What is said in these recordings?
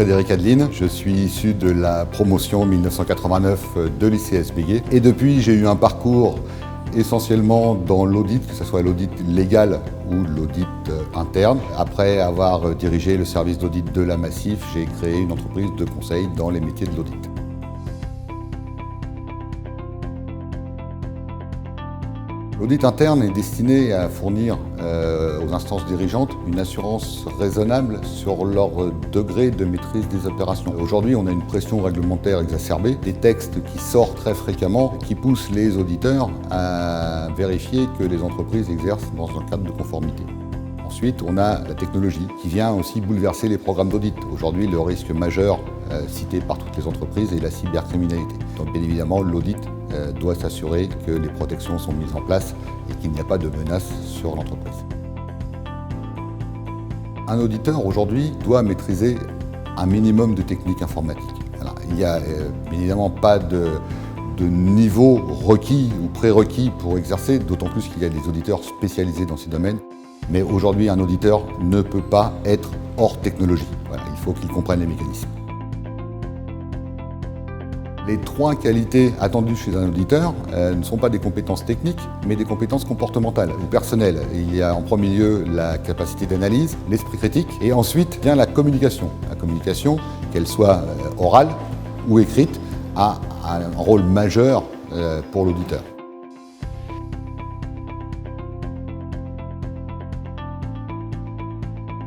Frédéric Adeline, je suis issu de la promotion 1989 de l'ICS Béguet et depuis j'ai eu un parcours essentiellement dans l'audit, que ce soit l'audit légal ou l'audit interne. Après avoir dirigé le service d'audit de la Massif, j'ai créé une entreprise de conseil dans les métiers de l'audit. L'audit interne est destiné à fournir aux instances dirigeantes une assurance raisonnable sur leur degré de maîtrise des opérations. Aujourd'hui, on a une pression réglementaire exacerbée, des textes qui sortent très fréquemment, qui poussent les auditeurs à vérifier que les entreprises exercent dans un cadre de conformité. Ensuite, on a la technologie qui vient aussi bouleverser les programmes d'audit. Aujourd'hui, le risque majeur cité par toutes les entreprises est la cybercriminalité. Donc bien évidemment, l'audit doit s'assurer que les protections sont mises en place et qu'il n'y a pas de menace sur l'entreprise. Un auditeur aujourd'hui doit maîtriser un minimum de techniques informatiques. Alors, il n'y a bien évidemment pas de niveau requis ou prérequis pour exercer, d'autant plus qu'il y a des auditeurs spécialisés dans ces domaines. Mais aujourd'hui, un auditeur ne peut pas être hors technologie. Voilà, il faut qu'il comprenne les mécanismes. Les trois qualités attendues chez un auditeur ne sont pas des compétences techniques, mais des compétences comportementales ou personnelles. Il y a en premier lieu la capacité d'analyse, l'esprit critique, et ensuite vient la communication. La communication, qu'elle soit orale ou écrite, a un rôle majeur pour l'auditeur.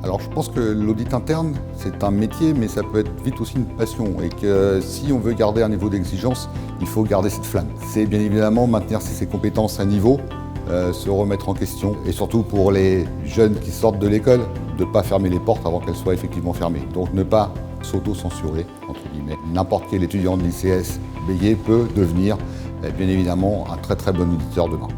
Alors je pense que l'audit interne, c'est un métier, mais ça peut être vite aussi une passion. Et que si on veut garder un niveau d'exigence, il faut garder cette flamme. C'est bien évidemment maintenir ses compétences à niveau, se remettre en question. Et surtout pour les jeunes qui sortent de l'école, de ne pas fermer les portes avant qu'elles soient effectivement fermées. Donc ne pas s'auto-censurer, entre guillemets. N'importe quel étudiant de l'ICS Béguet peut devenir, bien évidemment, un très très bon auditeur demain.